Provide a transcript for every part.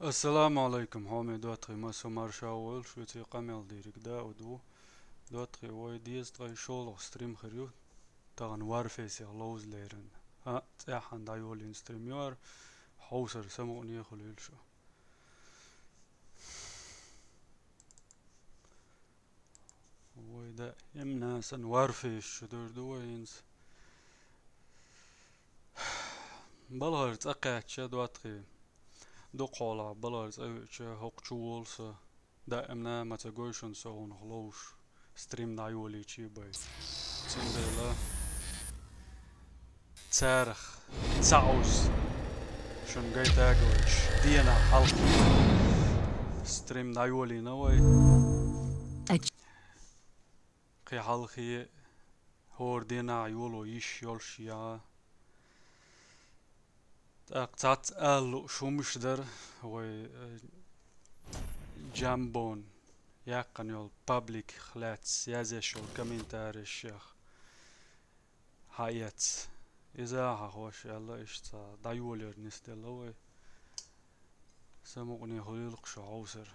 السلام عليكم حامي دواتري ما سمار شاول شو تي قمل ديرك دا ودو دواتري واي ديز تغي شول ستريم خريو تغن وارفيس يغلوز ليرن ها تاحن دايولين ستريم يوار حوسر سموني خليل شو واي دا يمنا سن وارفيس شو دور دوينز بلغر تقع تشا دواتري دو قولا بلغر تقع تشا هوق تشولس دا امنا ما تقويشن سون خلوش ستريم دايولي تشي باي تندلا تارخ تعوز شون جاي تاجوش دينا حلق ستريم دايولي نوي قي حلقي هور دينا يولو يش يولش يا تقطعت قالو شو مش در هو جامبون يقن يول بابليك خلات سيازي شو كمينتار الشيخ حيات إذا هاخوش يلا إشتا دايولير نستلوي سمعني خليلق شو عوسر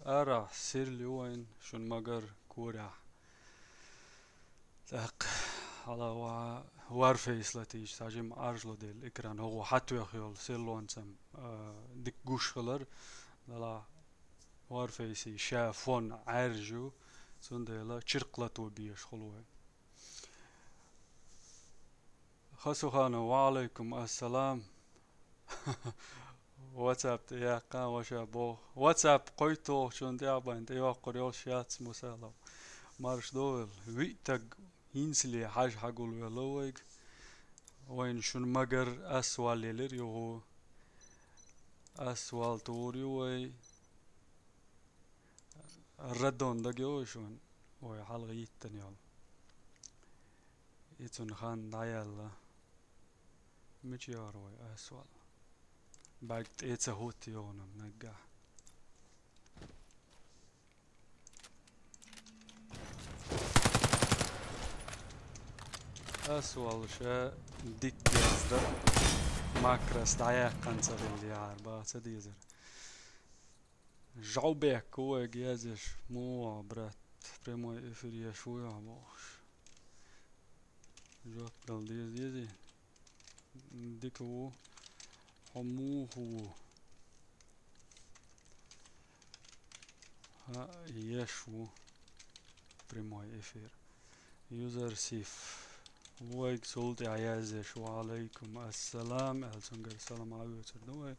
أرى سير لوين شون مجر كورا تاق على وارفيس لاتيش تاجم أرجلو ديل إكران هو حتى يخيل سيلون سم ديك جوش خلر لا وارفيسي شافون عرجو سندلا شرقلتو بيش خلوه خسو خانو وعليكم السلام واتساب يا قا وشابو واتساب قيتو شون ديابا انت يا قريول شات مسالو مارش دول ويتق ينسلي حاج حقول ولويق وين شون مجر اسوال يلر يو اسوال توري وي الردون دقيو شون وي حلقة يتن يال يتن خان دايال مجيار وي اسوال بعد ايتsa هوتي يونم نقع اسوال شا ديك يزدر ماكرس دايق قنصر اللي عاربا تديزر جاوبك هو جازش مو برات بريمو افريا شوي عموش جوت دل ديزي ديك هو حمو هو ها يشو بريمو افير يوزر سيف هو سولت عيازش وعليكم السلام السنجر السلام عليكم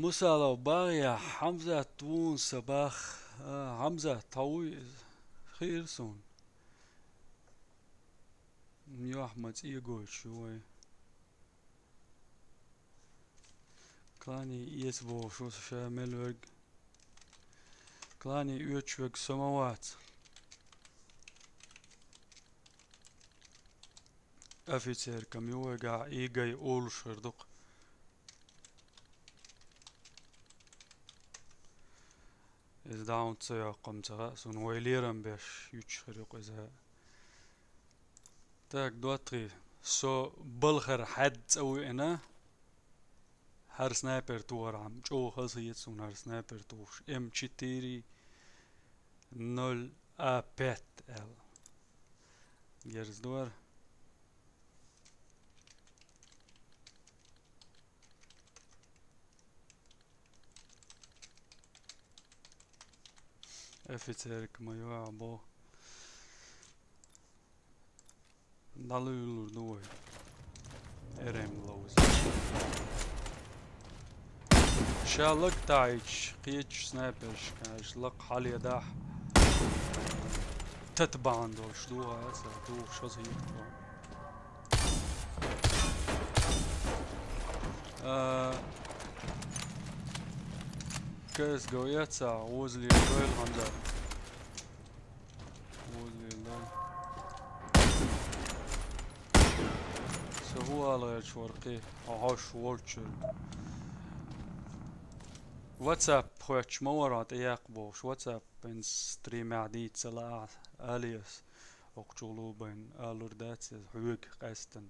مسألة باغية حمزة تون صباح حمزة طوي خير سون يا أحمد إيجو شوي كلاني يسبو شو شامل كلاني يوتشوك سماوات أفيتير كم يوجع إيجاي أول شردق إذا داون تسيا قمت غاسون ويليرم باش يتشخرق إذا تاك دواتري سو بلخر حد أوي أنا هر سنايبر تور عم جو خلصيت سون هر سنايبر توش ام 4 0 ا بيت ال جرز دور افترك ما يعبو دالو يلور دوي ارم لوز شالك تايش قيتش سنايبرش كاش لق حالي داح تتبعن دوش دوها هسا دوش شزهيك كاس قويات ساعة وزلي دويل حمزة وزلي الله سهو على شورقي أهاش وورتشل واتساب خوش مورات اياق بوش واتساب بين ستريم عديد سلاح الياس اقتلو بين الوردات حوق قاستن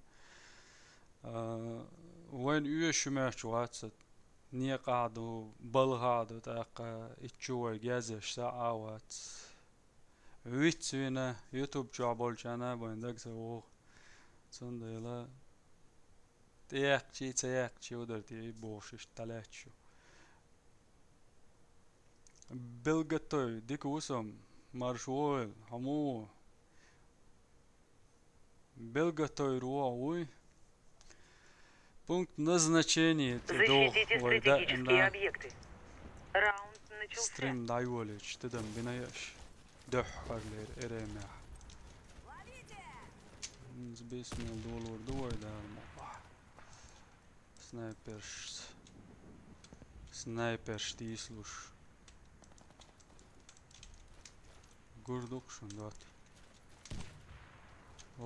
وين يوش ماش واتساب نية قاعدو بلغادو تاقا اتشوى جازش ساعات ويتسوينا يوتيوب جابول جانا بويندك سوو صنديلا تياقشي ودرتي بوشش تلاتشو بلغتوي ديكوسم маршрут همو بلغتوي руауи пункт назначения защитите стратегические объекты. Раунд начался. стрим дайволич тедам бинаяш дохар лер эремя بسم دولور دوي دار موضح سنايبرش تيسلوش Gurduk şundat.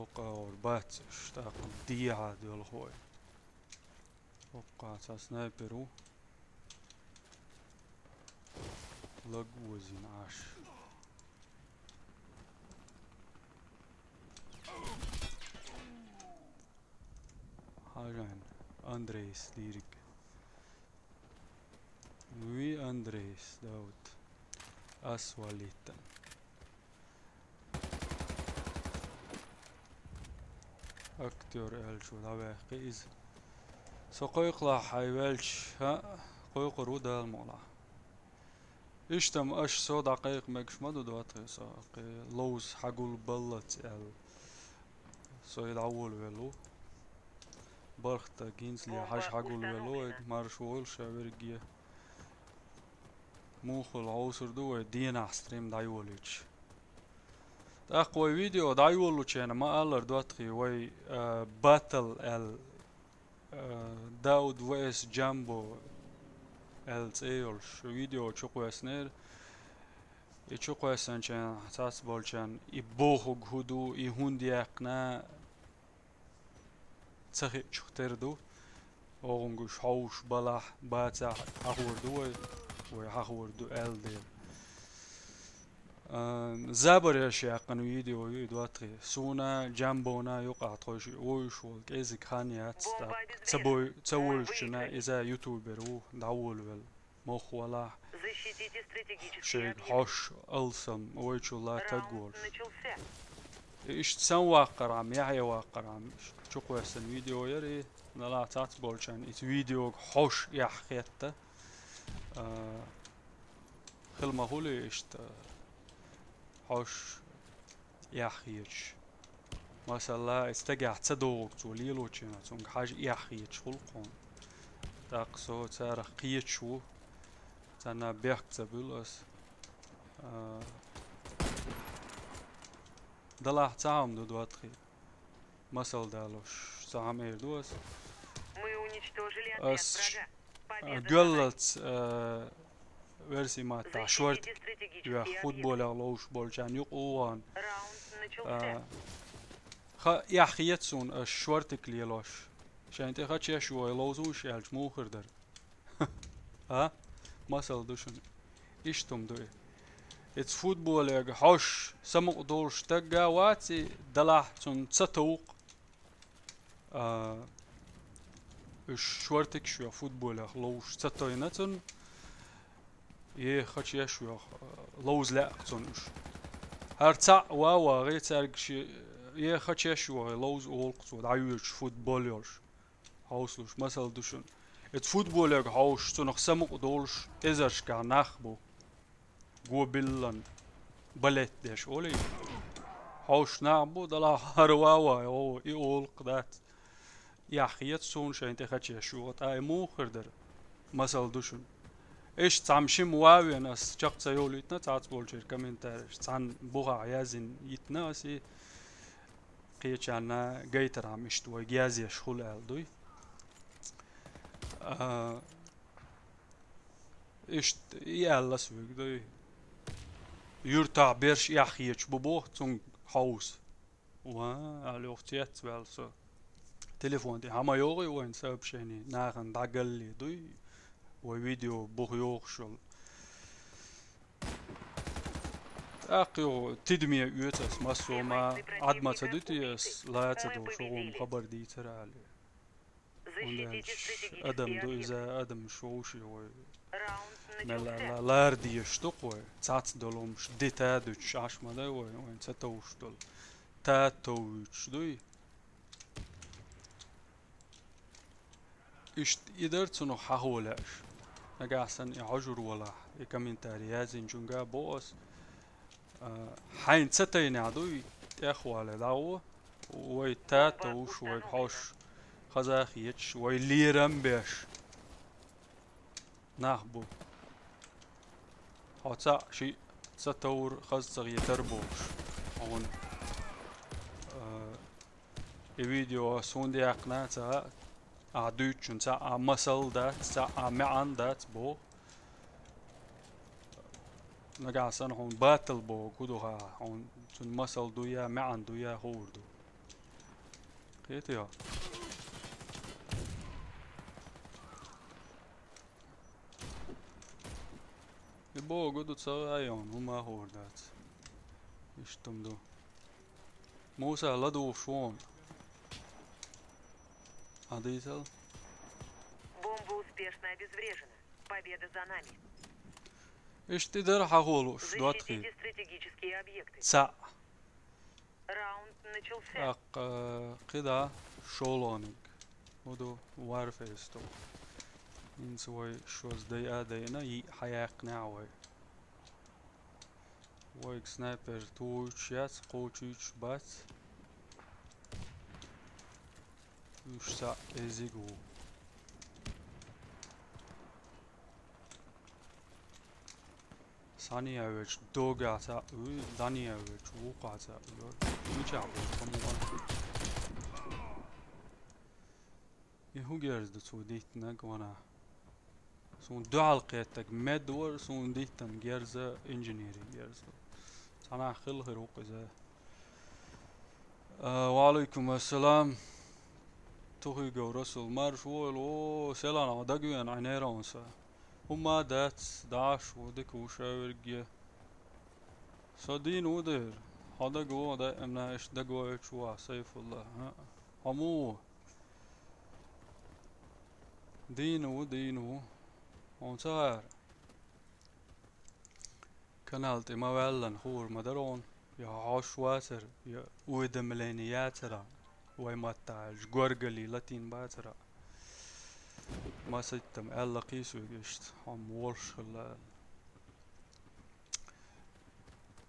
Oqa or batsch taqam diya diol hoy. Oqa sa sniperu. Lag wazin ash. Hajan Andres dirik. Lui Andres Daud. Aswalitan. أكتر ألشو دعوة قيز سقيق لا حيوالش ها قيق رودا المولا إشتم أش سو دقيق مكش مدو دواتي ساقي لوز حقول بلت ال سو يدعول ولو برختا جينز لي حاج حقول ولو مارشوول شاورجيه موخل عوصر دو دينا ستريم دايوليش أقوى فيديو دايولو كان ما ألر دواتخي وي باتل ال داود ويس جامبو ال تيولش فيديو تشوقو سنير يتشوقو سن كان حساس بول كان يبوخو هدو يهوندي اقنا تسخي تشختردو اونغوش هوش بلاح باتا هاوردو وي هاوردو ال ديل زابرش يقنو فيديو يدواتري سونا جامبونا يقع تخوش ويش والكيزك خانيات تسويشنا إذا يوتيوبر داول ول مخ ولا شيء حش ألسم ويش الله تقول إيش تسوى واقرام يحيى واقرام شو قوس الفيديو يري نلا تاتبولشان إت فيديو حش يحكيته خل ما هو ليش حش يحيش مثلا استجع تصدق توليلو تشينا تونج حاج يحيش خلقون تاقصو تارا قيتشو تانا بيحك تبلس دلاه تعام دو دواتخي مثل دالوش تعام ايردوس قلت версии мата шварт я футбол алош болчан юqowan خا يحيتسون شوارتك ليلوش شان تي خاتش شو لوزوش يالش موخردر ها مثل دوشن اشتم دوي اتس فوتبول يا حش سمق دولش تجا واتي دلح تون تسوق شوارتك شو فوتبول لوش تتوينتن يه خاتش شو لوز لا تونش هرتع واوا غير تارك يه خاتش شو لوز اولقصو دعيوش فوتبول يوش هاوسلوش مثل دوشن ات فوتبول يا هاوش تو noch سمق دولش ازرش كا نخبو جو بلن بلت ديش اولي هاوش نعبو دلا هرواوا او اي اولق دات يا خيت سون شان انت خاتش شو تاي مو خردر مثل دوشن ايش تعمشي مواوي ناس جاق تيوليتنا تعت بولجر كومنتارش تان بوغا يازن يتنا سي قيچانا گيتر عمشت و گيازي شغل الدوي ايش يالا سوق دوي يرتع بيرش يحيچ بوبو تون هاوس و على اختيات بالسو تليفون دي هما يوغي وين سبب شيني ناغن داغل دوي وفيديو بوخيوخ شول أقيو تدمية يوتس مسوما عد ما تدوتيس لا تدو شغل خبر دي ترى عليه Защитите стратегические أدم دو объекты. إذا أدم شوشي و Раунд ملا начался. لاردي يشتق و تعت دولهم شدي تادوش عش مدى و وين ستوش دول تاتوش دوي إشت إدرت سنو حهولاش نقاسن يعجر ولا يكمن تاريازين جنجا بوس حين ستين عدوي إخوة لدعوة ويتاتوش ويحوش خزاخيتش ويليرم بيش ناخبو حوتا شي ستور خزغ يتربوش هون الفيديو سوندي اقنا تا عدوتشن تا مسل دات تا معن دات بو نقاسن هون باتل بو كدوها هون تن مسل دويا معن دويا هوردو قيتيا بو قدو تصغيون هما هوردات اشتم دو موسى لدو شون Адейтел. Бомба успешно обезврежена. Победа за нами. Иштидер حغولوش دواتخي Защитите стратегические объекты. تسع Раунд начался. قدا شولونك ودو وارفيستو إنسوي شوز دي آدينا يي حياق نعوي ويك سنايبر توش يات قوتش بات يشتاق إزيقو ثانية ويش دوغا تا دانية ويش وقع تا ميشعبو كموان يهو جيرز دو سو ديتناك وانا سون دو عالقيتك مدور سون ديتن جيرز انجينيري جيرز تانا خل هروق إذا وعليكم السلام توهي جو رسول مارشول او سيلانا دقوين عينيرونسا هما دات داش ودك وشاورجي صدين ودير هذا جو دا امنا ايش دقوا شوا سيف الله همو دينو ونصار كانالتي ما ولن خور مدرون يا عاش واتر يا ودملينياترا ويمتع جورجلي لاتين باترا ما ستم ألا قيسو جشت هم ورش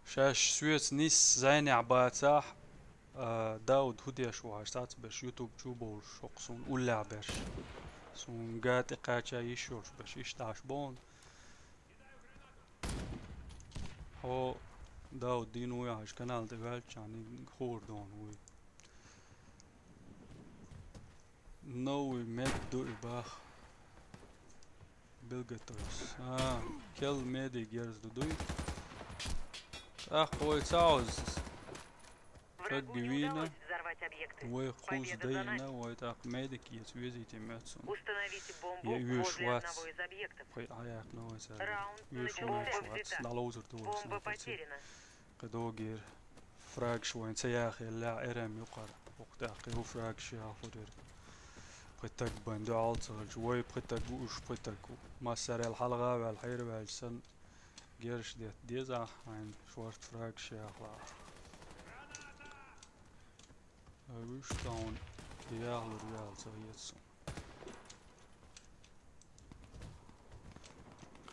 شاش سويت نيس زيني عباتاح داود هديش وهاشتات بش يوتيوب تشوبول شقصون ولا بش سون قات إقاچا يشورش بش يشتاش بون هو داود دينو ياش كانال دقالش يعني خور دون وي نوي مدو إباخ بلغتوس كل ميدي جيرز دودوي قوي تعوز Врагу не فقوينا удалось взорвать объекты. ويخوز Победа за دينا нами. ويتاق ميدك يتويزي تيماتسون Установите бомбу يوش возле واتس одного из объектов. قوي عياك نويسا Раунд يوش начался. واتس لالوزر Бомба دول потеряна. قدوغير فراغ شوين سياخي لا إرم يقر وقتاقي هو فراغ شيا خدر بختك بندو عالصغر جوي بختك وش بختكو ما سري الحلقة والحير والسن جيرش ديت ديزا عين شوارت فراغ شيا خلا وش تاون ياهل ريال سويتسو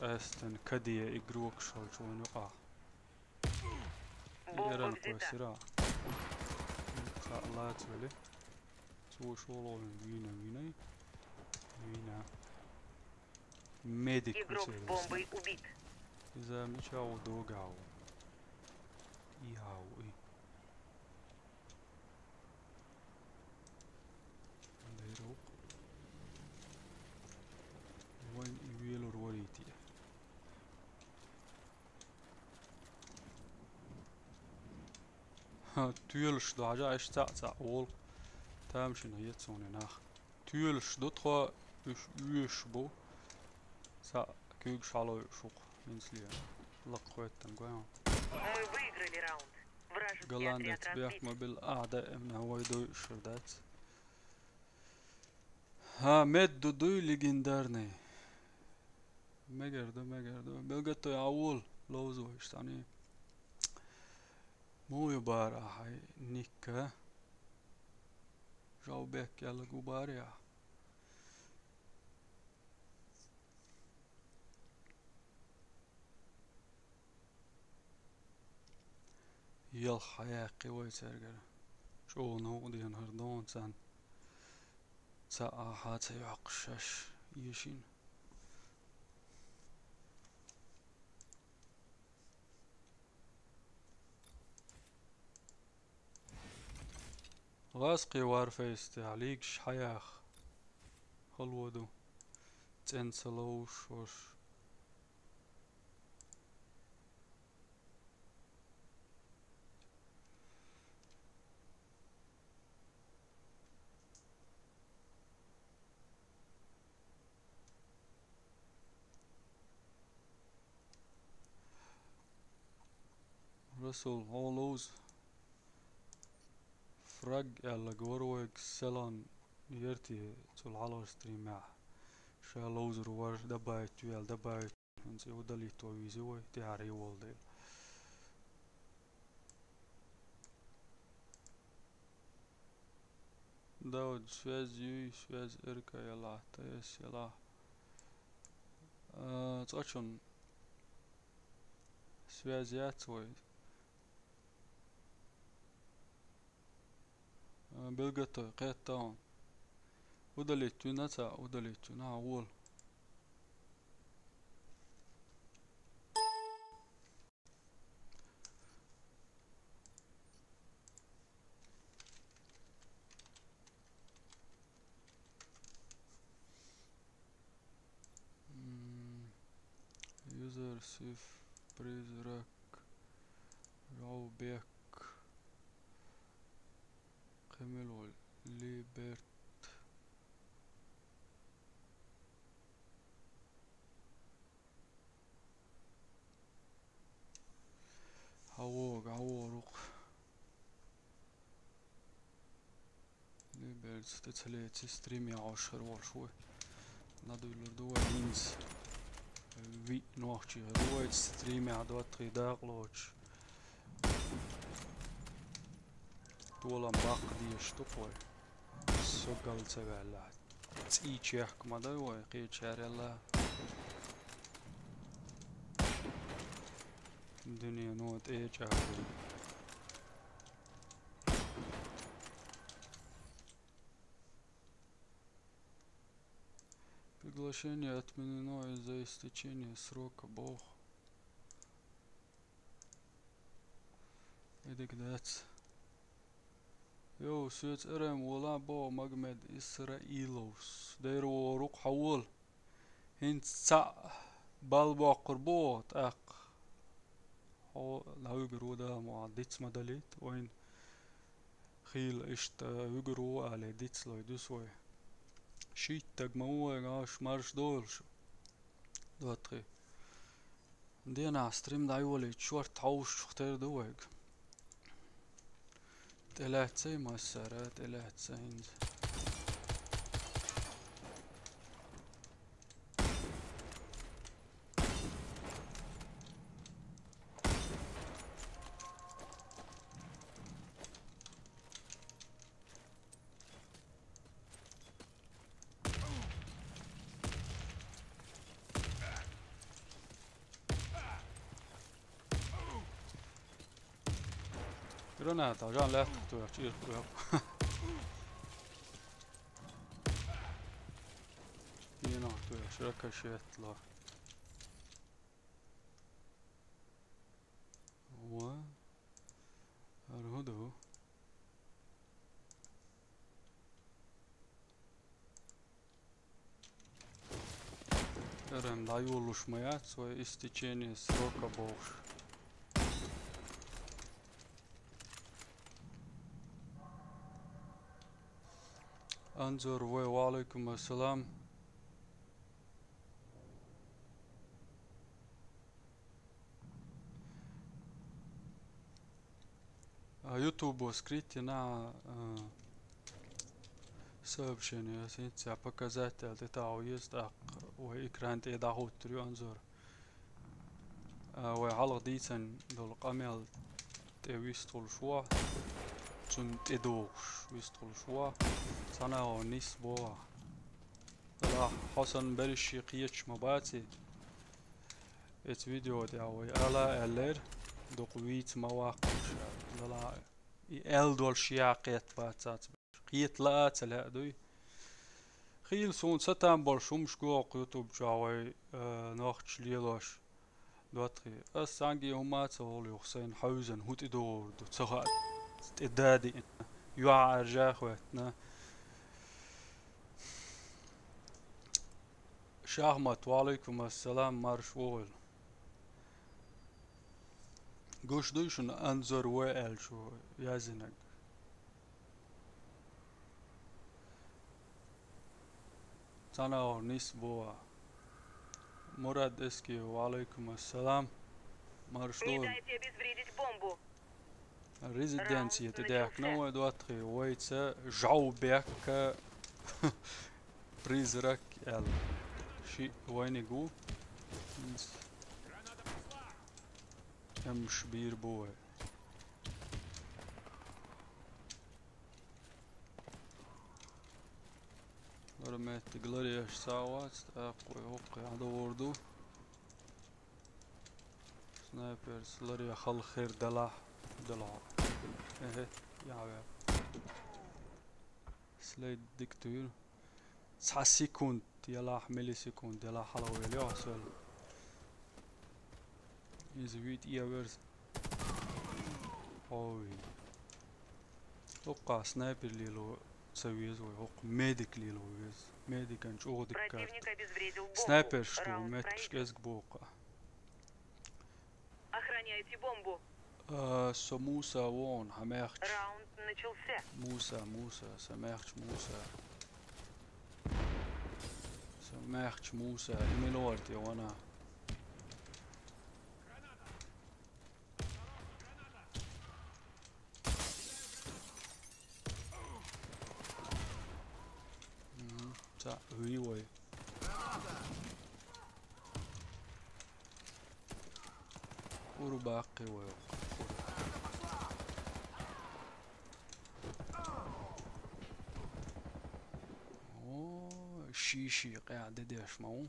قاستن كدية إجروك شال شوين يقع Бомба إيران взята. كويسرا لا تولي سو شغلو وينا ميديك Игрок с бомбой убит. إذا مشاو دوغاو إيهاو إي ديرو وين إيويلو روريتي تيولش دو عجا إيش تاع أول تامشن هيتسوني ناخ تيولش دو تخوا يش بو سا كيوك شالو شوق ينسليا لقويت تنقويان Мы выиграли раунд. Вражеский قلاندة отряд تبيح разбит. ما بالأعداء من هو يدو شردات Ha, med duduy legendarny. Megerdo. Belgato awol lowzo ishtani. Mو يبارا هاي نيكا. جاو بك يلا قباريا. يل حياقي ويترقر. شو نوغدين هردون سان. ساعات يعقشش يشين. غاسقي وارفيستي عليكش حياخ. خلودو. تنسلوش وش. رسول هولوز. فرق يلا قوروك سلان يرتي تول على ستريم شالوز روار دبايت ويال دبايت انسي ودالي تويزي وي تياري والدي داود شواز اركا يلا تيس يلا تقشن связять وي بالقطع قيتان ودالي نتا ودالي نعول يوزر سيف بريزرك راو بيك كامل ليبرت عوروق ليبرت تتسليت ستريمي عشر وشوي نادو لردو لينز في نوحشي رويت ستريمي عدوات غيداق لوش طولا باق ديش تقوي سوقل تبعلا تيجي يحكم هذا ويقيد شعر الله الدنيا نوت ايج عادي приглашение отменено из-за истечения срока бог эдик дац يو سويت ارم ولا بو مجمد اسرائيلوس ديرو روق حول هنت سا بالبو قربوت اق هو لا يجرو ده معديت مدليت وين خيل اشت يجرو على ديتس لو يدوسوي شيت تجمعوه عاش مارش دولش دوتري دي انا ستريم دايولي شورت هاوش اختار دوغ تلاتسي مسارات تلاتسين Granata, già letto, circolo. Io tu شركة شيتلا و الهدو Рем даю лушмаят свое истечение срока больше. انظر وعليكم السلام يوتيوب وسكريتي نا Сообщение сетя показатель это уезд وإكران تيدعو تريو أنظر وعلى ديتن دول قمل تيويستول شوا تون تدوش ويستول شوا سنة ونيس بوا لا حسن بريشي قيتش مباتي ات فيديو دعوي ألا ألير دوقويت مواقع لا ال دول شياقيت باتات قيت لا تلا دوي خيل سون ستام برشوم شكوق يوتيوب جاوي نوختش ليلوش دواتري أسانجي هما تولي حسين حوزن هوت إدور دو تسغى إدادي يوع أرجاخ وقتنا شاهمت وعليكم السلام مرشوغل قوش دوشن أنظر وائل شو يازنك تانا نيس بوا مراد اسكي وعليكم السلام Не مرشوغل дайте обезвредить бомбу. Резиденция تداك نوع دواتري ويتسا جاو بيك призрак ال شي وين جو ام شبير بوي رميت جلورياش ساوات اقوي اوقي على وردو سنايبر سلوريا خل خير دلع ايه يا عباب سلايد ديكتور 9 سكوند يلا ملي سكوند يلا حلوة يلا حسول يزويد ايورز اوي وقع سنايبر ليلو تسويز ويوق ميديك ليلو ويز ميديك انش اوغدك كارت Противник обезвредил бомбу. سنايبر شتو Раунд مات проигран. شكازك بوقع Охраняйте бомбу. سو موسى وون هماخش Раунд начался. موسى سماخش موسى سماخش موسى الميلورتي وانا تا وي ورباقي ويوقع شيشي قاعد ديش مو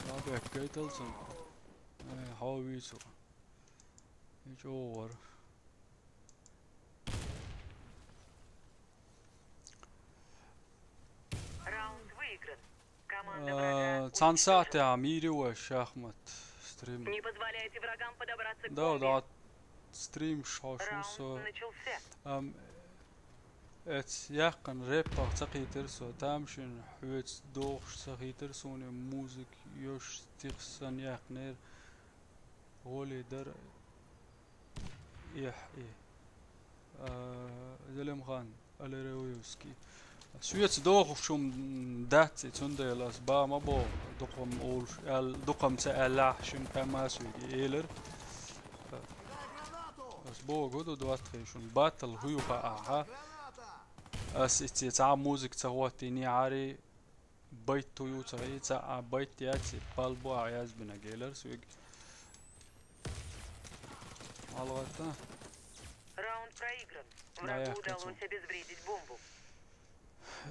رابع كيتلسن هاويسو يجور Раунд выигран. Команда врага تسعة ساعة уничтожена. عميري وشاخمت ستريم Не позволяйте врагам подобраться к دا бомбе. ستريم شاشوسو Раунд начался. ات يقن ريبا تقيترسو تامشن حويت دوغش تقيترسوني موزيك يوش تيخسن يقنير غولي در يح زلم خان اليرويوسكي سويت دوغ شوم داتي تنديلاس با ما بو دقم اولش دقم تالاح شم كما سويدي ايلر بس بو غدو دواتري شون باتل هيو بقى اس تاع موزيك تغوتيني عاري بيت تويو تاعي تاع بيت ياتي بالبو عياز بنا جيلر سويق алгата Раунд проигран. Да, я Врагу хотел. удалось обезвредить бомбу.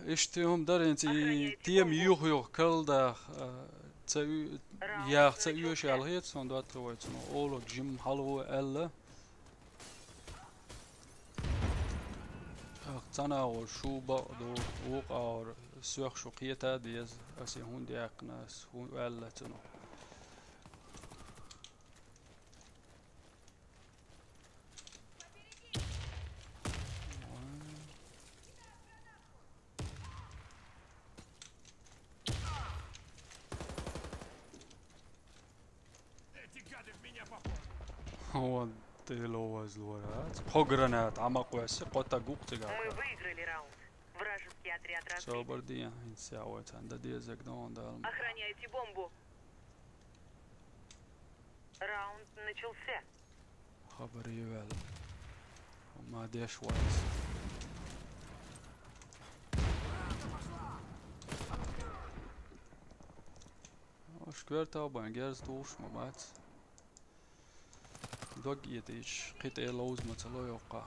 اشتهم درنتي تيم يوخيو كلدا يا تسيو شالهيت سون دوت ويتسنو اولو جيم حلو ال اقتنا وشو بعدو وقع سوخ شقيتا ديز اسي هون دي اقناس هون ال تنو هو تلوز الورات بوغرانات عمق واسي قوتا قوق Мы تقاقا выиграли раунд. Вражеский отряд разбит. صبر دي انساوت عند دي زقدون دال Охраняйте бомбу. Раунд начался. خبر يوال وما ديش وايس Skwerta bij een gerstoef, maar wat? Dog eet iets. Giet loos met z'n loyalka.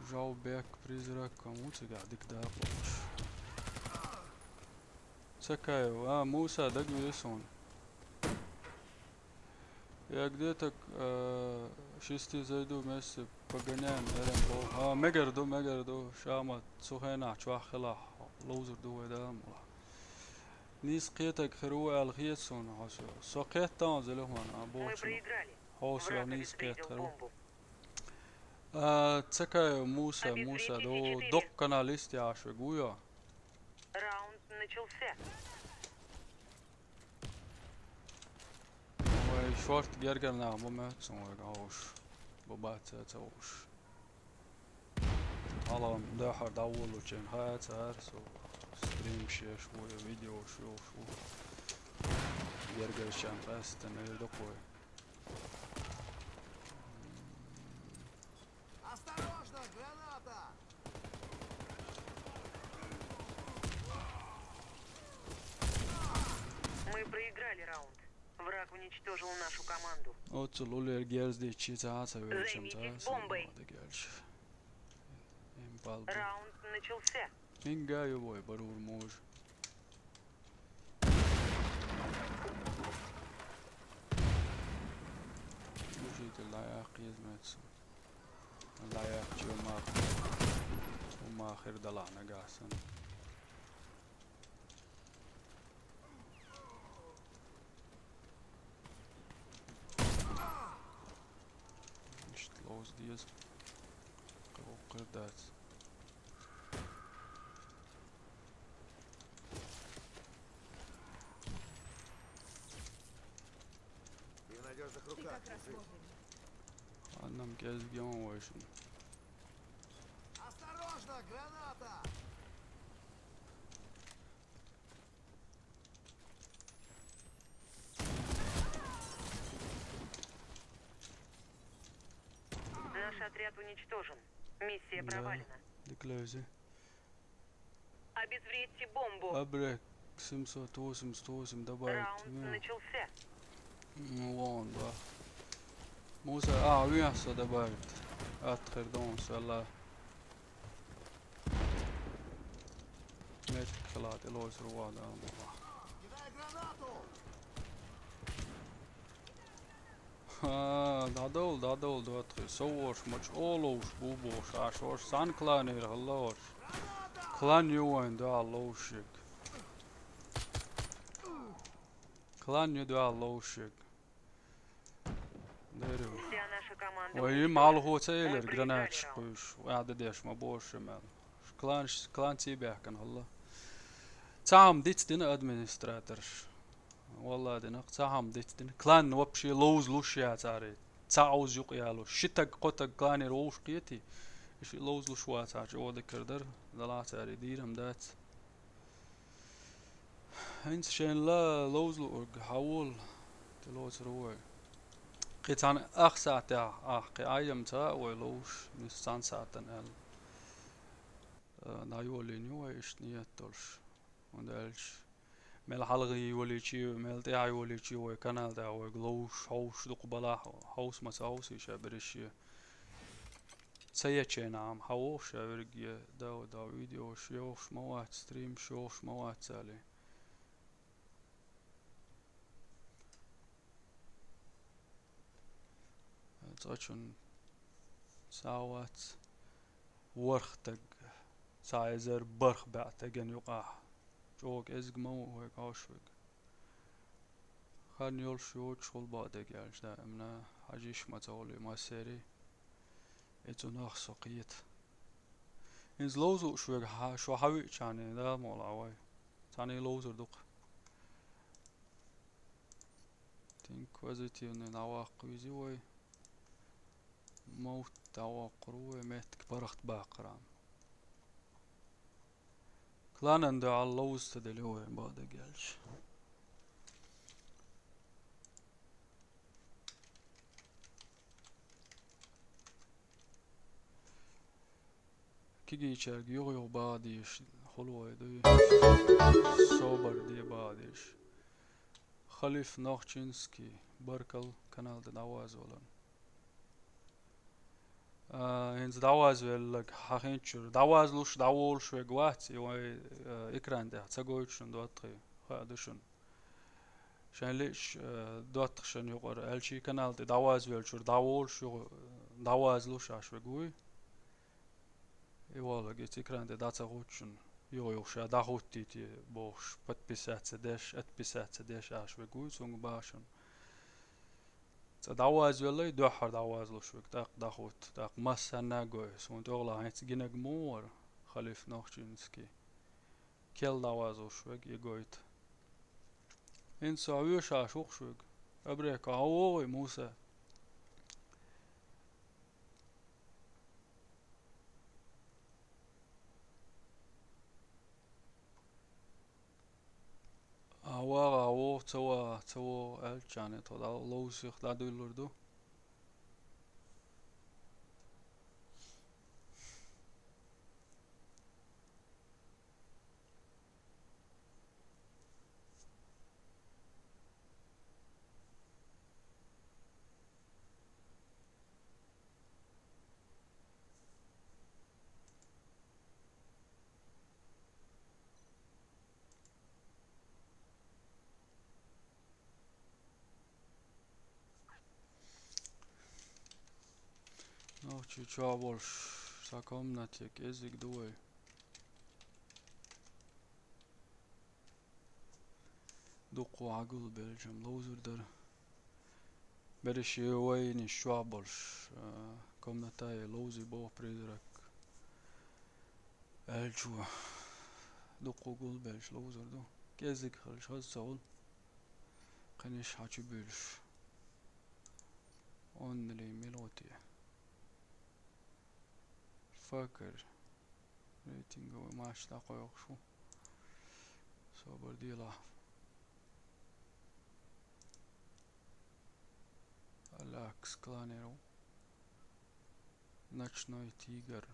Žao bek prizrak, moet ik dik daar loos. Čekaj, Musa, da gdje on? Ja, gdje tak šisti zajdu mesi paganem, eren bo. Megardo, šama, suhena, čvahela, lozer do edamula. Nis قيتك خروع الخيسون حاسو سقيت تانزل هون Мы أبوش проиграли. حاسو Враг نيس قيت обезвредил خروع бомбу. تسكا موسى دو دقنا ليستي عشو قويا Раунд начался. شورت جرجلنا بماتسون وقعوش بباتاتوش على داحر داول وجين هات هارسو ستريم شيش وفيديو شو جرجل شان فاستن يدقوي Осторожно, граната! Мы проиграли раунд. Враг уничтожил нашу команду. Oțul lui Gers de citați Zаймитесь бомбой. Impal. Раунд начался. Inga eu voi barur moj. وجيت اللايق يزمت اللايق جو ما وما آخر دلعنا قاسن مش تلوز ديز قردات Ты в надежных Ты руках. как раз мужик. вовремя. أنا مكاز جيون ويشن Осторожно, граната! Наш отряд уничтожен. Миссия провалена. ديكلوزي Обезвредьте бомбу. أبرك سمسو توسم دبايت Раунд начался. وون با موسى ويحصى دبايت أتخر دونس والله ميتك خلات إلوز روادا Кидай гранату! دادول دوتخي سووش مش أولوش بوبوش عشوش سان كلانير هلوش كلان يوين دا لوشك كلان يدا لوشك ديرو Вся наша команда وي уничтожена. مال هو تايلر Мы проиграли جراناتش раунд. قوش وقاعد ديش ما بوش مال كلان تيبيح كان هلا تعم ديت دين ادمنستراترش والله دين تعم ديت دين كلان وبشي لوز لوشيا تاري تعوز يقيالو شتك قطك كلاني روش قيتي ايش لوز لوشوا تاج او ذكردر دلا تاري ديرم دات هنس شين لا لوز لو حول تلوز روي قيت عن اخ ساعة قي ايام تا ولوش نستان ساعتن ال نايولي نيو ايش نيتولش وندالش مال حلقي يولي شي مال تاع يولي شي و كانال تاع وغلوش هوش دق بلا هوس ما هوس يشابرش سيتشي نعم هوش ورقي دا فيديو شيوش موات ستريم شوش موات سالي تاچون ساوات ورختك سايزر برخ بعتقن يقع جوك ازق مو هيك عاشوك خان يول شوت شغل بعدك يعني دائما حاجيش ما تقولي ما سيري اتو ناخ سقيت إنز لوزو شوك شو حوي يعني دا مولا واي تاني لوزو دق تنك وزيتي نواق ويزي واي موت تواقروه ميتك برخت باقرام كلان عنده على اللوز تدلوه بعد قالش كيجي يشارك يغيو بعديش حلوة دي صوبر دي بعديش Khalif Nochchinski, Barkal, Kanal de Dawazolan. Hins Dawazvel, Hachinchur, Dawazlush, Dawolsh, Wegwat, Ikran, der Zagoich und Dotri, Hadushun. Scheinlich dort schon jogar elchi kanal de Dawazvel shur Dawolsh, Dawazlush, Ashwegui. Ивола Ikran de Dazagochun. Jojoša dahutiti boš подписать деш, отписать деш Ashwegui, Zung Bashun. دعواز ولا دوحر دعواز لشوك داخوت داق مسا ناقوي سون تغلا هيت جينك مور خليف نوخشينسكي كيل دعواز لشوك يقويت إنسا عيوشا شوخشوك أبريكا عووي موسى عوارا عوو توا ألجاني تودا لوسيخ دادو اللردو Noći čabolš sa komnatjek jezik duoj. Duqu عقل بلجم لوزر در برش وين الشعبلش komnataje lozi bo prizrak elču duqu gulbelš lozer do jezik halš hazzaul qanish haçı bölüş onli melodiye fakir rating ve maçta koyuq şu sabır değil Alex Clanero Ночной тигр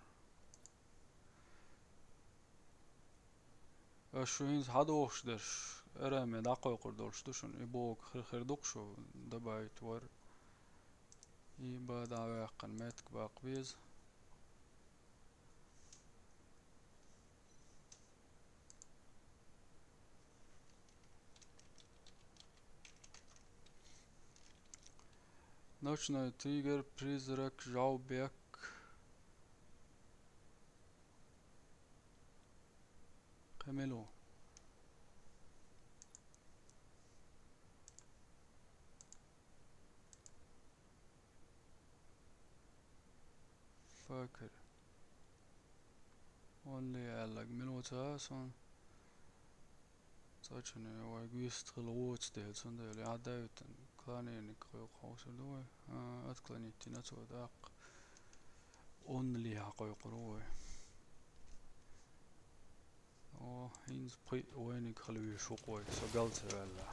Шуинз хадоошдаш эраме дақой қурдолштушун ибок хирдуқшу дабайт вар иба даваққан метк бақбиз Ночной тигр, призрак, Жаубек. Камело. فاكر. Only allag minuta son. Saçını var güstül uçtel son da öyle adayıtın. Klanenik koyuqawsa duwe atklanittina tsudak only haqoyqruwe o hins pri wenig khalwi shuqoy so galta wala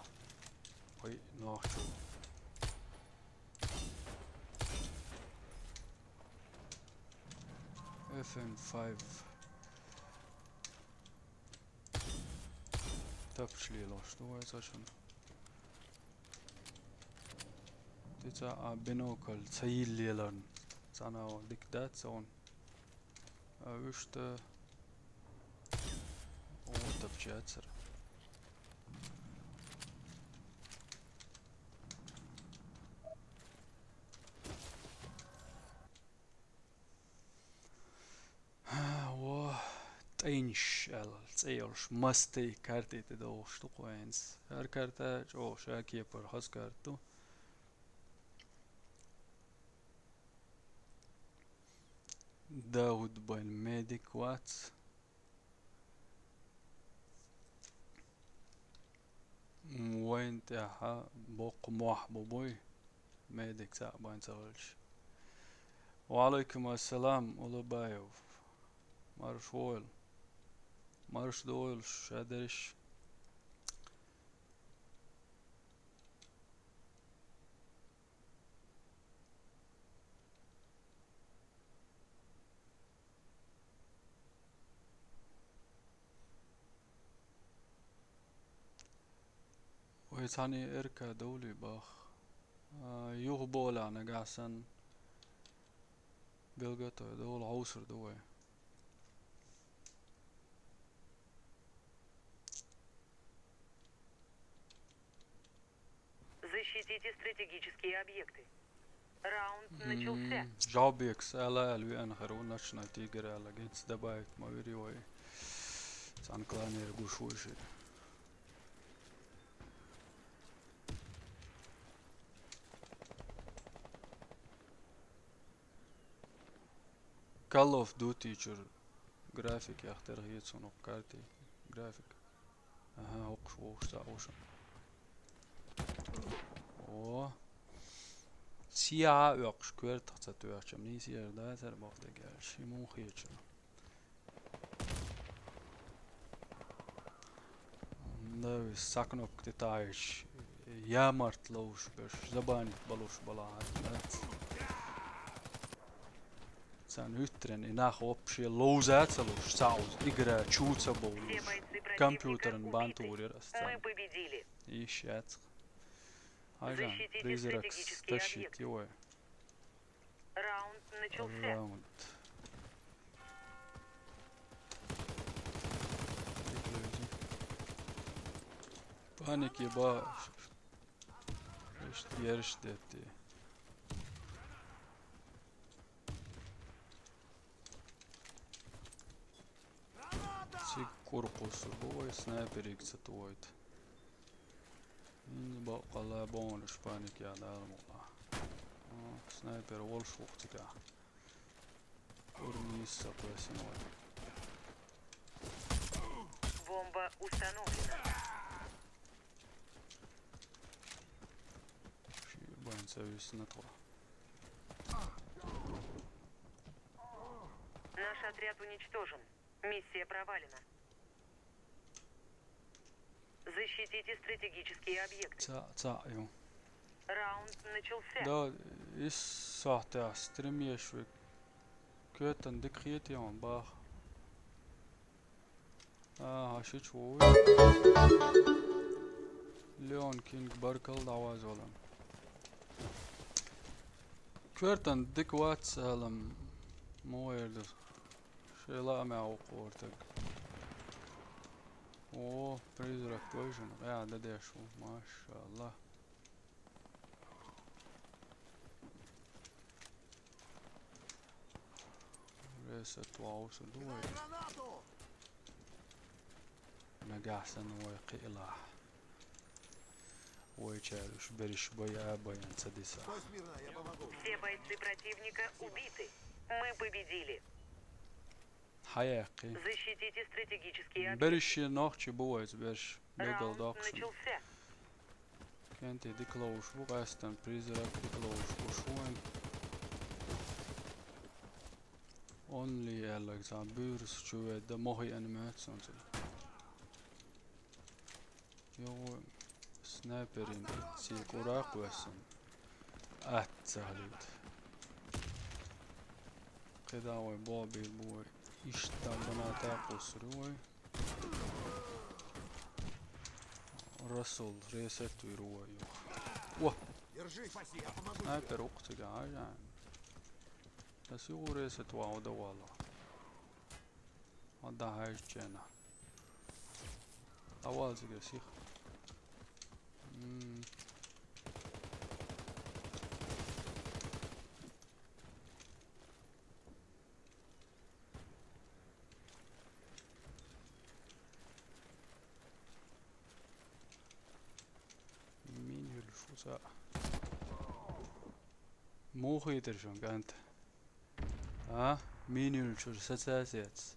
qoy noqtu FN5 tapshli loshtu saçın Tita binokal tsayillilan sana o diktat son üstte o tapçatsır o تينش التسيلش مستي كارتي تدوش تقوينس هر كارتا جو شاكي پر خاص كارتو داود بين ميديك وات وين تاها بوق موح بوبوي ميديك تا بين تغلش وعليكم السلام أولوبايوف مارش وول مارش دويل شادرش ثاني إركا دولي باخ يوه بولا نقاسن بيلغتو دول عوصر دوي Защитите стратегические объекты. Раунд начался. جابيكس ألا الوي أنا خرون نشنا تيجر ألا جيتس دبايت ما بيري وي سان كلاني رجوشوشي Call of Duty چور grafik achter hier zo nog kaartje grafik aha hoog sta ocean o sia yok skört dat tuurtje niet hier daar er mag de gers je moet geetje nou zakken ook details jammertloos bus zabani balos balaat Sen yttren i nach opshe lozaatsalus saus игра чуцабол компьютерен бантурерас Мы победили. ищет ажан призрак тащит его Раунд начался. раунд паники ба yarıştı Sik korkusu bu sniper iksetuoit. İni bakala bonus panik ya dalmola. Sniper wolfuktika. Урмисса плесиной. Бомба установлена. Боится весь на то. Наш отряд уничтожен. Миссия провалена. Защитите стратегические объекты. Ю. Раунд начался. Да, is sahte streamjesvik. Köten dikretiyon bak. Haşiç oy. Leon King barkal davaz olan. Köten dikvat salam moerdir. Şeyla ma oqortak. O prizrak version. Ya da şu maşallah. Reset وعوصل دوي نجاحسن وقيلة ويشالوش بريش боя боян садиса. Все бойцы противника убиты. Мы победили. حياقي Защитите стратегические объекты. بريش نوخش بويز بريش ميدل Раунд دوكشن начался. كانت ديكلوش بوغاستن بريزرك ديكلوش وشوين Only liksom burs 20 det må en möte sånt. Jo sniper in sig orakuasen. Atsalit. كده هو بابي البوي يشتغل بناتا قصروي رسول ريست ويروي واه سنايبر اختي قاعد بس هو ريست واو والله هذا هاي جنا اول زي شيخ مين الفوزا مو خيتر شون كانت Minul čur sacēsiets,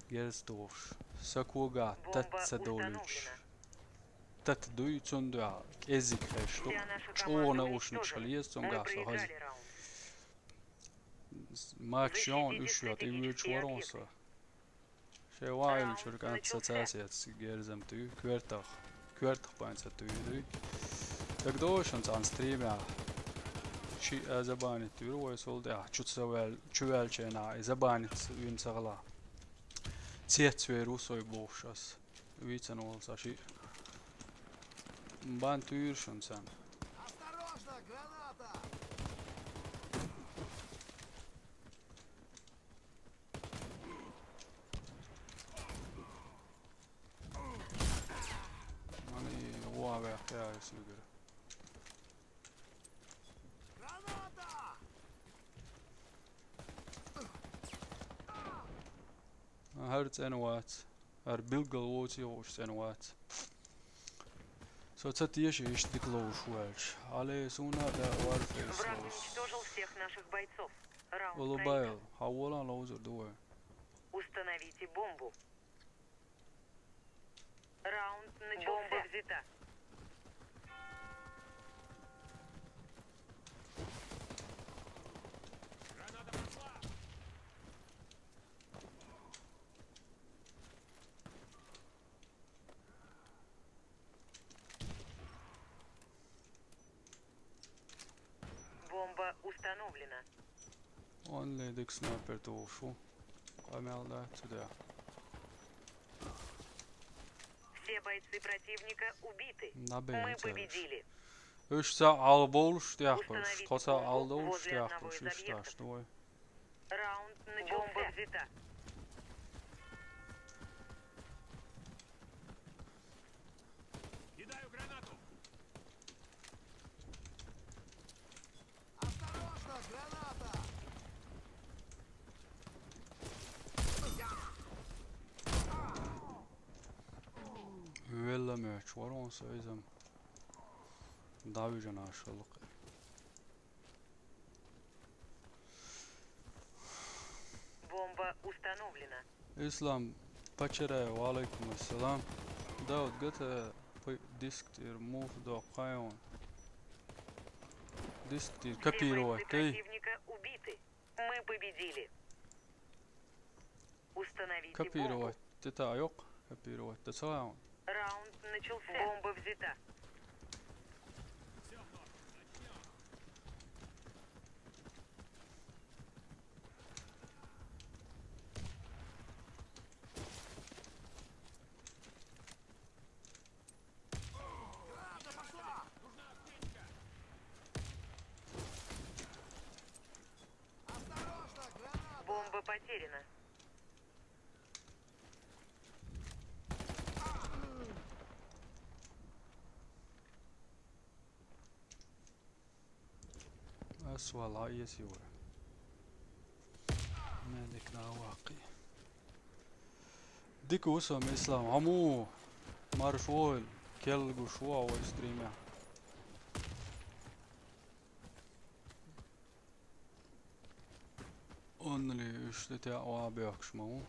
gerstūš, sakogā, tad sadolīč. Tad duic un duā, ezik heštu, čona ušnik šalies un gāsa hazi. Match jaun ušjot i vīč varonsa. Še vail čur kant sacēsiets, gerzam tu, kvertach pains at tu dui. Jak došans an streamā. شيء زبانة تروي صولد شو تسوي شوال شينا زبانة وين سغلا تيت سوي روسوي بوشاس ويتن والسا شيء Бантуиршин сам. Осторожно, граната! Hani oa ve ya suger. Граната! Hurts en wat. Bilgal woci hošs en wat. So це тieši ištiklojušojuši, ale suna da warface Враг уничтожил всех наших бойцов. Раунд проигран. Ulubail, havolan lozer doe. Установите бомбу. Раунд начался. Бомба взята. Бомба установлена. Only dik sniper tofu. Камелда сюда. Все бойцы противника убиты. Мы Nabēns. победили. Ühtsa albolus tiahpus. Установить Kosa бомбу aldolus возле одного tiahpus. из Ühtsa объектов. штoi. Раунд начался. Бомба взята. Осторожно, граната! Villa möç var on söylesem. Davijan aşağılık. Бомба установлена. İslam paçere ve aleyküm selam. Davut gata disktir muf do kayon. Disktir Все kapiro бойцы tey. противника убиты. Мы победили. Установите Kapiro бомбу. teta yok. Kapiro teta sayon. Раунд начался. Бомба взята. Граната пошла! Осторожно, граната! Бомба потеряна. أسوأ العيس يورا مالكنا واقي ديكو وسم إسلام عمو مرفول كلغو شوا وستريمه Only işte te abi akşamı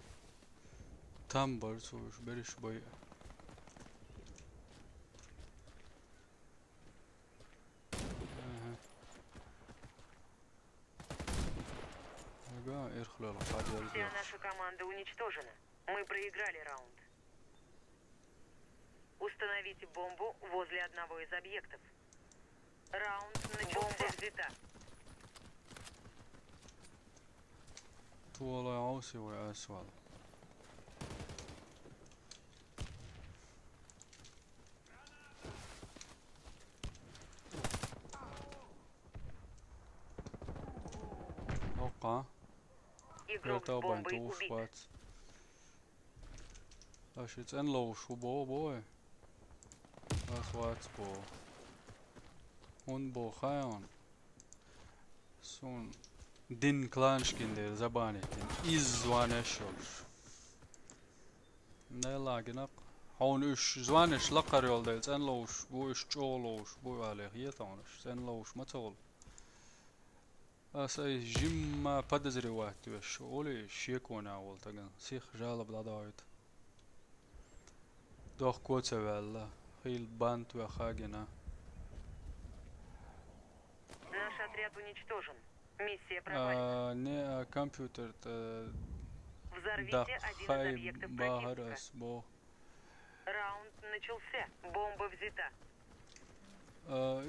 tam bar soğuş beriş boy ага эрхлал хадер Вся наша команда уничтожена. Мы проиграли раунд. Установите бомбу возле одного из объектов. Раунд начался. Бомба взята. tuolla ausi voi aswal Oka Игрок с Reta bain бомбой tuus убит. wat As it's en loos bo boy As wat bo Hun bo khayon Sun Din klanşkindir zabanetin izvaneşolur. Ne laginak Hon üş zvaneş lakar yoldayız en loos bu üş çoğloos bu aleh yetanoş en loos matol. Asay jimma подозревать веш оли шекона волтаган сих жала бладавит. Doch коцевелла хил бант ве хагена. Наш отряд уничтожен. Миссия провалена. Не компьютер Взорвите да один из хай объектов противника. бахарас бо Раунд начался. Бомба взята.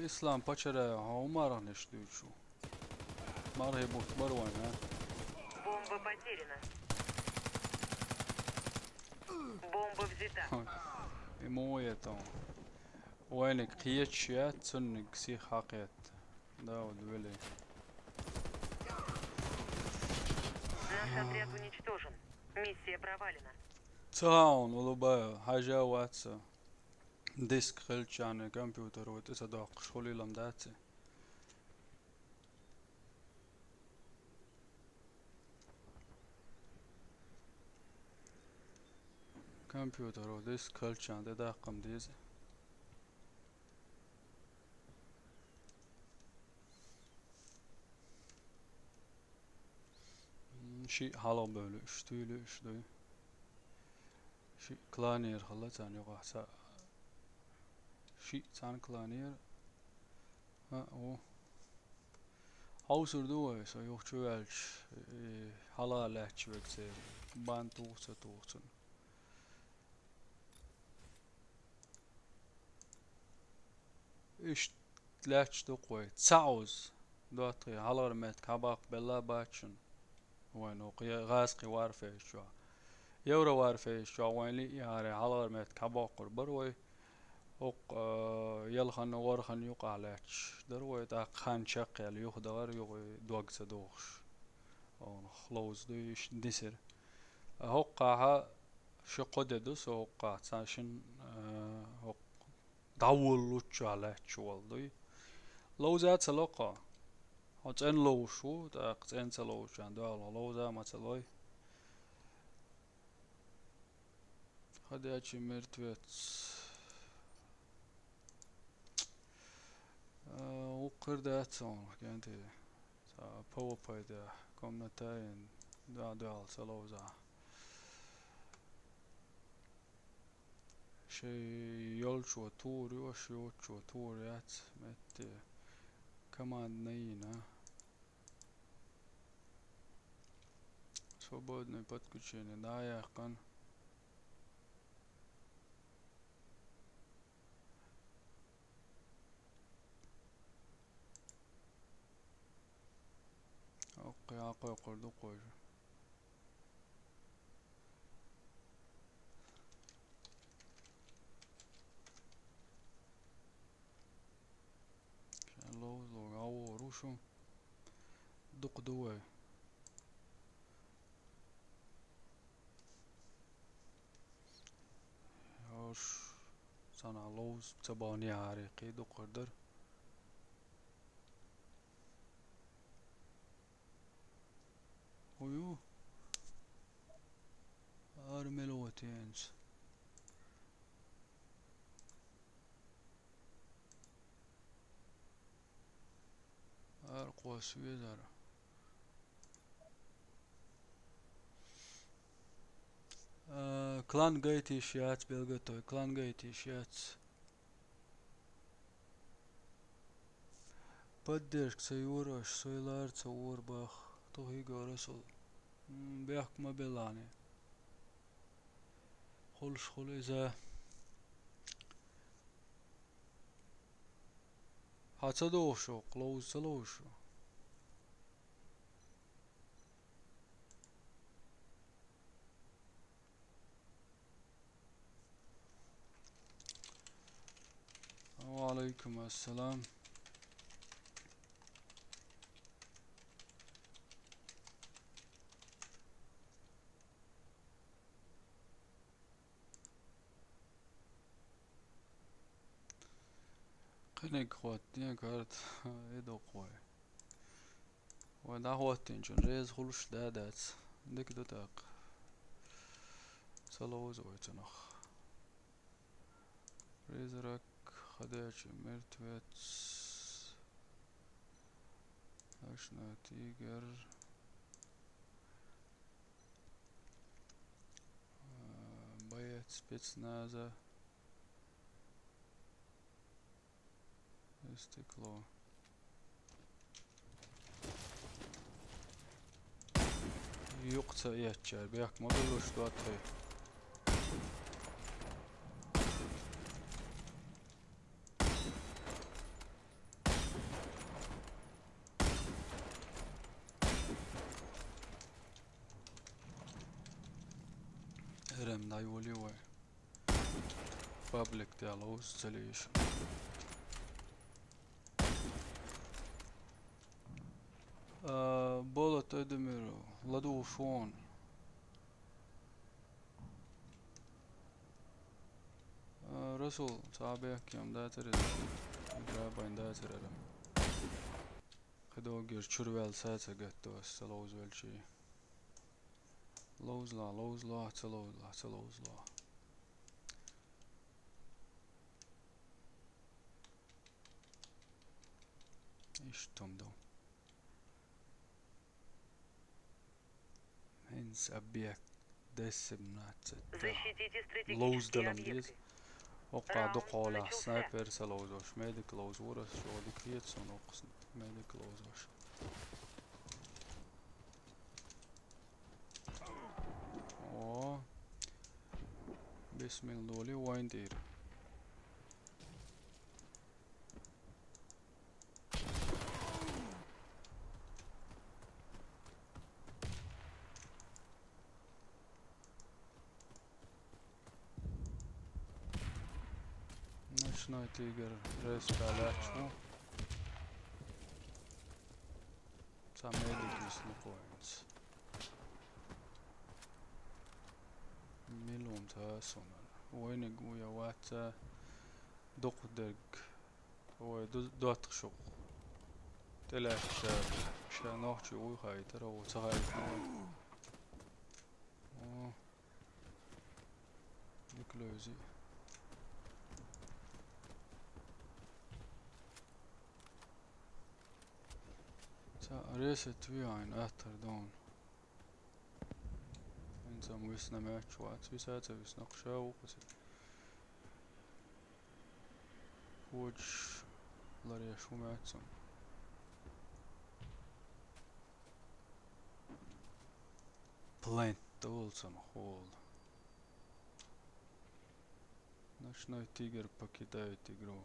İslam paçara umarım neştüçü. Marhe buht barwan ha. Бомба потеряна. Бомба взята. Emoje tam. وينك قيتشيات سنك سي حقيت داود ولي Наш отряд уничтожен. Миссия провалена. تاون والله حاجة واتسا ديسك خلشان كمبيوتر وتصدق شغلي لم داتي كمبيوتر وديسك خلشان تداقم ديز شي حالا böyle üştüylü شي كلانير خلتان يقع سا شي تان كلانير ها او Hausur duo så jag tror väl halla lätt växer band tusen إيش lätt duo تسعوز دوتري halla met kabak bella batchen وينو غاز قوار في شو يورو وار في شو وين لي يعني halla met kabak بروي وق يلخن ورخن يقع لاتش دروي تا خان شقيل يخدر يغي دوغ سدوخش او خلوز دويش ديسر هقعها شقد دوس هقع تاشن هق داول لوتش على تشوال لو زات سلقا هتن لو شو تا قتن سلو شان دال لو زا ما تلوي خدياتش مرتوت وقرداتهم كانت باوربوينت كومنتين دال سلوزا شي يولشو توري وشيوتشو توريات مت كمان نينا свободный подключение да я кан اوكي اقوى قردو قوي لو او روشو دق دوي هاش صنع لوز تباني عريقي دو قردر ويو ارملوتينز ارقوا سويدر كلان جايتي شيات بيلغتوي كلان جايتي شيات поддержка союраш сойлар цаурбах توهي جورسو بيحكم بلاني خلش خليزة هتصدوشو قلوز سلوشو وعليكم السلام قنق خواتين كارت ايدو قوي ودا خواتين جن ريز خلوش دادات ديك دو تاق سلوز ويتنخ ريزرك خداش مرتوت اشنا تيجر بايت سبيتسنازا استقلال يقطع يحجر بيحك ما بلوش دواتي هرم دايولي وي public dialogue installation. Bullet Edmiro, Ladu Sean. Russell, صعبك يوم داتر جرابين داتر أرم. خدوا غير شربال ساتة قتوا استلوز والشي. لوز لا تلوز لا. إيش تمدو؟ Hens أبيك دس بنات. Защитите Лоуз стратегические دلم ديز. объекты. وقع Раунд دقالة начался. سنايبر سلوزوش ميديك لوزورس شو ديكريت سنوقس ميديك لوزوش. أوه بسم الله دولي وين دير. Ночной тигр распалячу. Сам медик успокоится. ملون تاسونا وين قويا واتا دق هو دوت شق تلاش شانوخ وي خاي ترى وتغاي ديكلوزي تا ريست وياين اتر دون انزم ويسنا ماتش وات ويساتا ويسنا قشاو قتل وج لاريا شو ماتسم Plant Olsen Hall. Ночной тигр покидает игру.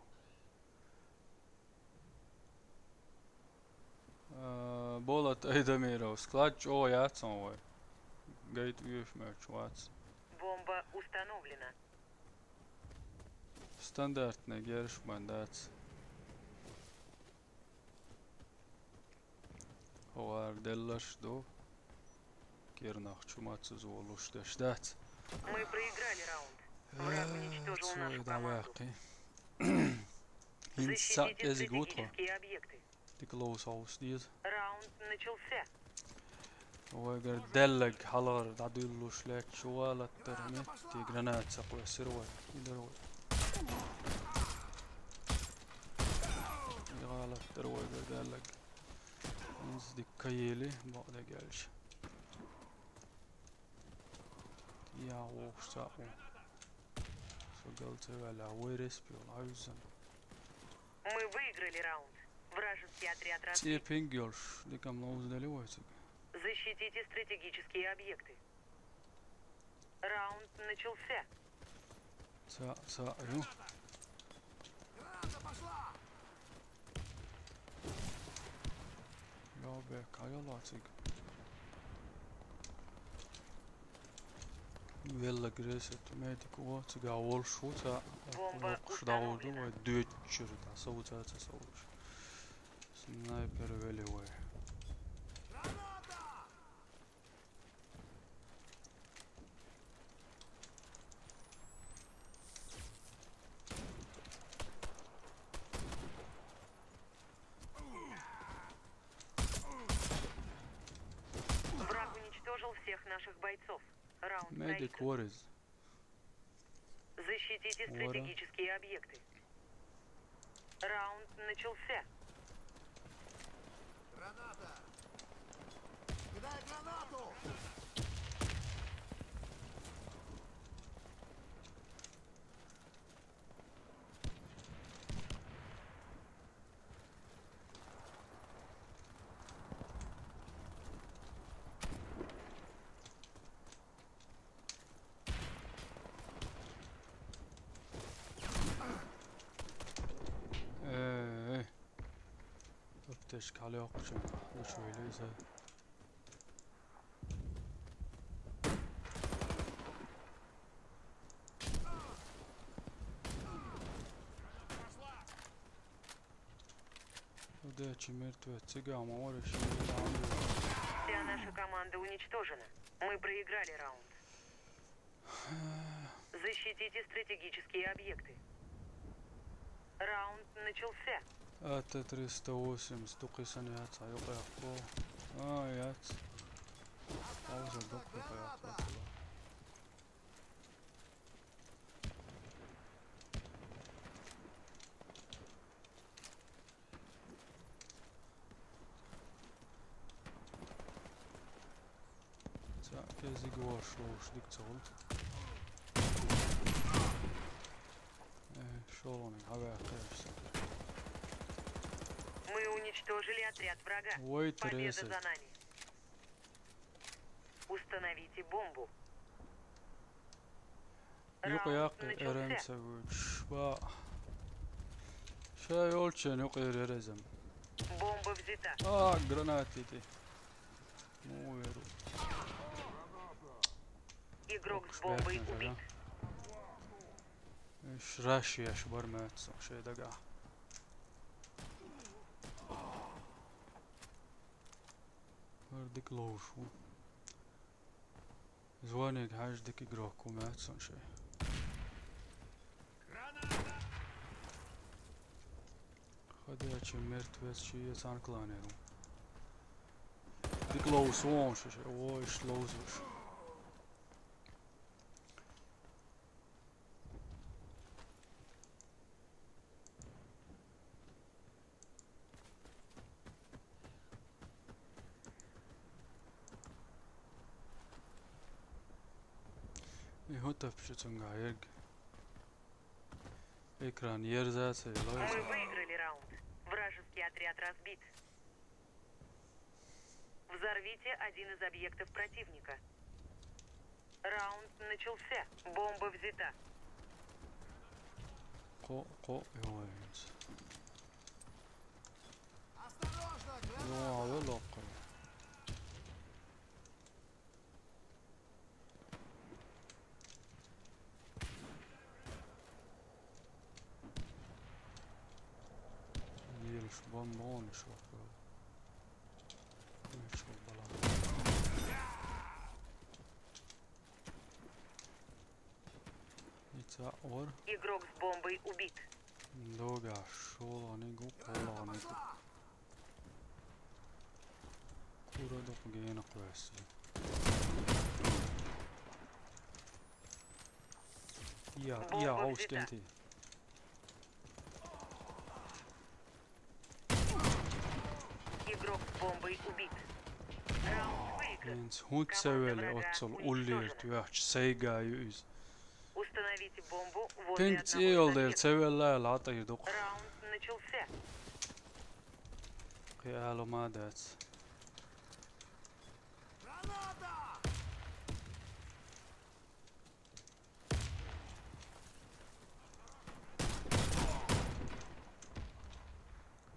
Болот Эйдамиров. Складч о яцон. Гейт вьюш мерч ватс. Бомба установлена. Стандартный герш мандат. Ховар деллаш до. Кернах чумац золуш дашдат. Мы проиграли раунд. Враг уничтожил нашу команду. Защитите стратегические объекты. Раунд начался. وقر دلق حلقر عدلو شلات شوالة ترميت تي جرانات سقوى سروي يدروي يغالة تروي دلق نزدي كيلي بعد قالش يا ووش ساقو سقلت على ويرس بيول عاوزن Мы выиграли раунд. Вражеский отряд تي разбит. بينجلش دي كم لوز دالي ويتك Защитите стратегические объекты. Раунд начался. ساقو Граната пошла! يا بك يلا تيك يلا جريست ميديك واتك اول شوتا Бомба وقش داودو установлена. ودوتشر تسوتا تسوش سنايبر ويلي وي Граната! Враг уничтожил всех наших бойцов. Раунд ميديك проигран. ورز Защитите Вора. стратегические объекты. Раунд начался. Граната! Кидай гранату! ايه بتشك عليه قشم وشوي ليزا Ходячий мертвец, цыган, море, шмель, Вся наша команда уничтожена. Мы проиграли раунд. Защитите стратегические объекты. Раунд начался. Т-308, стукисан яц, айоқаяққо. Яц. Ауза доққаяққо. Кезиг вошло, дикцолт. Шолоны, авиакерс. Мы уничтожили отряд врага. Ой, Победа Тереза. за нами. Установите бомбу. Юқаяқ Раунд эренцевич. Ба. Шай олчен юқеререзем. Бомба взята. Гранатите. Муеру. Игрок с бомбой убит. Рашия шбармется, шейдага. Вардик лоушу. Звоник хаждик игрок кумется, шей. Ходячий мертвец, чьи санкланеру. Дик лоусу он, шей. Ой, шлоузуш. Готов пшицунгаерг. Экран ерзается и Мы лойза. выиграли раунд. Вражеский отряд разбит. Взорвите один из объектов противника. Раунд начался. Бомба взята. Ко, йойнс. Осторожно, граната! Йоа, лоққы. Елш бомбон шофер. Ничего бала. Ица ор. Игрок с бомбой убит. Дога шоланигу коланигу. Урадок гена квест. Я Бомба аускенти. Игрок с бомбой убит. Раунд выигран. Ens hutseveli otsol ullirt yahč seigājus. Установите бомбу возле Tents одного из ieldilt объектов. sevellē lātairduq. Раунд начался. Qiālu mādēts. Граната!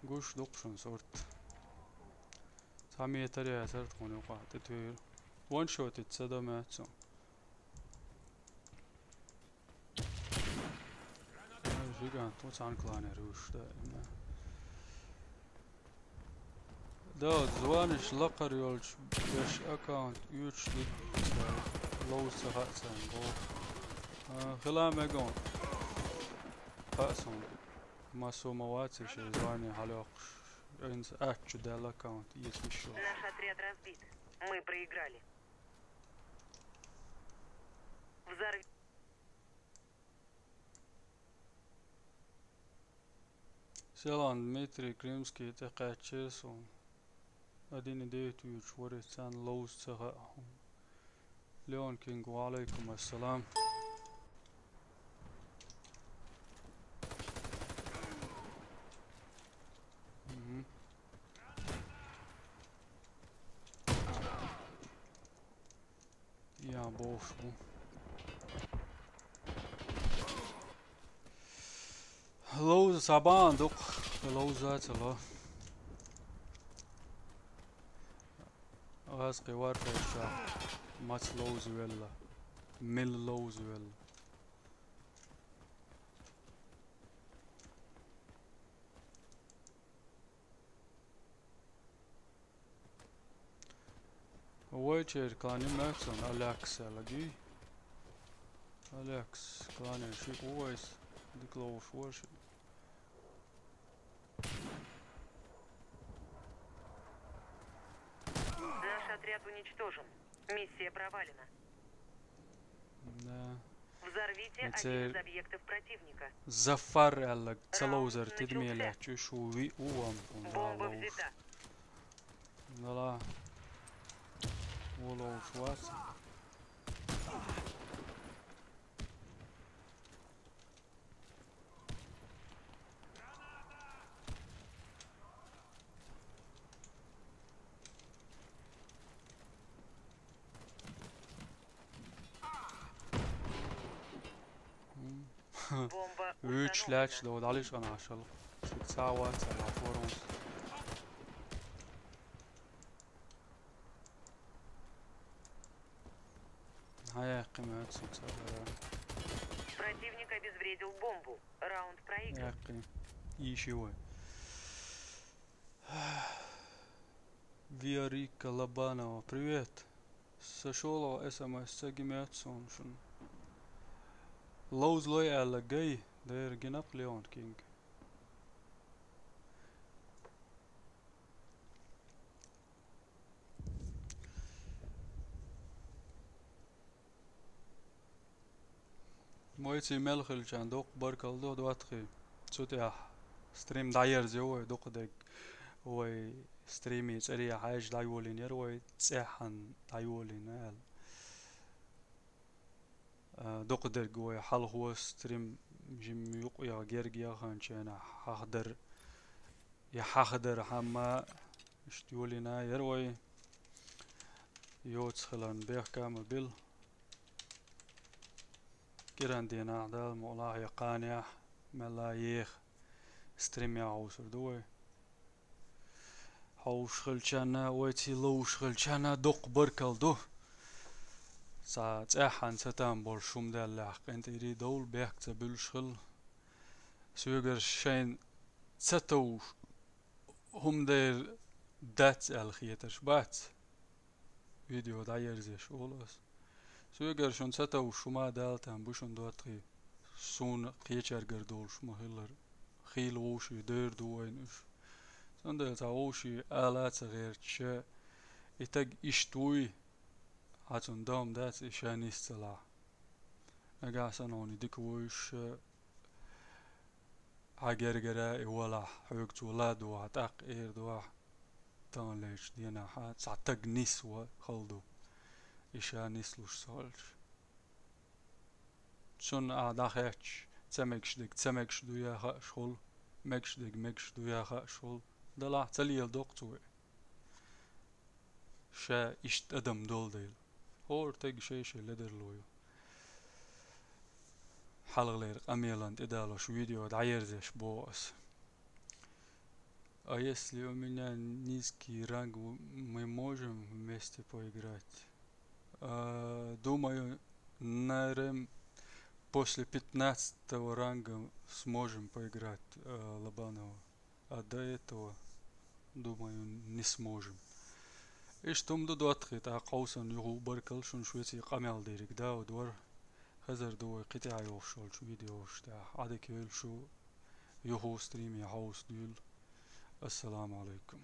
Gush duqshun sort. Sami yetarja sart kuni uqaat etuir. One shot itsada mētsu. Žigant, tu sanklāni rūš. Daudz zvaniš lakar jolč beš account üčlik lawsa hātsan go. Khilām egon. Hātsan. Масу маваци ще звание халёк. Энс ачу дел аккаунт есть еще. Наш отряд разбит. Мы проиграли. Взорви. Селан Дмитрий Крымский тақачерсон. Адини дейту чворецан лоус цага. Леон Кинг ва алейкум ассалам. Я бошу. Лоуз сабан дук. Лоузац ла. Аз қивар кайша. Мац лоуз вела. Мил лоуз вела. Deutscher kleine Merkson, Alex Alagi. Alex, kleine Schick always the close worship. Наш отряд уничтожен. Миссия провалена. Да. Взорвите Это- один из объектов противника. Zafar Alag, Salozar Tidmila, Chushuvi Uam. Бомба взята. Nala. Wolo Schwarz. Бомба Üç установлена. laç da odaliş ana aşağı. 6 saat salat varons. Haya qımat 6 saat. Противник обезвредил бомбу. Раунд проигран. Yaqi. İyi şey var. Viorika Labanova, привет. Сошёл SMS Sagimятсон шун. Lows loy alla gay. Der ginaq Leon King. Moitsi melkhil chan doq barkaldo doatqi. Tsutya stream dayer جو دوق دك هو ستريمي سريع حاج دايولين يروي تسحن دايولين دوق دك هو حل هو ستريم جيم يقيا جيرجيا خانشنا حاضر يا حاضر حما اشتيولينا يروي يوتس خلان بيخ كامل بيل كيران دينا دال مولا يقانيا ملايخ ستريم يا عوسر دوي حوش خلشانا ويتي لوش خلشانا دوق بركل دو سا تساحن ستان بولشوم دال لاق انت يري دول بيخ تبلشخل سوغر شين ستوش هم دير دات الخيتش بات فيديو داير زي شولس سوغر شون ستوش شما دالتان بوشون دواتي سون قيچر گردول شما هلر خيل ووشي دير دوينش سندل تاوشي آلات غير تشا يتق اشتوي هاتون دام دات إشانيس تلا نقاسن هوني ديكوش عجرجرا ولا حوقت ولاد وعتاق إير دوا تان ليش دينا حات سعتق نسوة خلدو إشانيس لوش سالش شون أعداخيش تسمكش دويا خاشول مكش دويا خاشول دلا تلي الدكتور شا إشت أدم دول ديل هور تيج شيء لدر لويو حلق لير أميلاند إدالوش فيديو دعير زيش بوس А если у меня низкий ранг, мы можем вместе поиграть? Думаю, наверное, после 15 ранга сможем поиграть Лобанова. А до этого, думаю, не сможем. إيش توم دو دواتخي تا قوسن يغو بركل شون شويتي قامل ديرك دا ودور خزر دو قطع يوشول شو فيديوش تا عادك يل شو يغو ستريم يحوس ديل السلام عليكم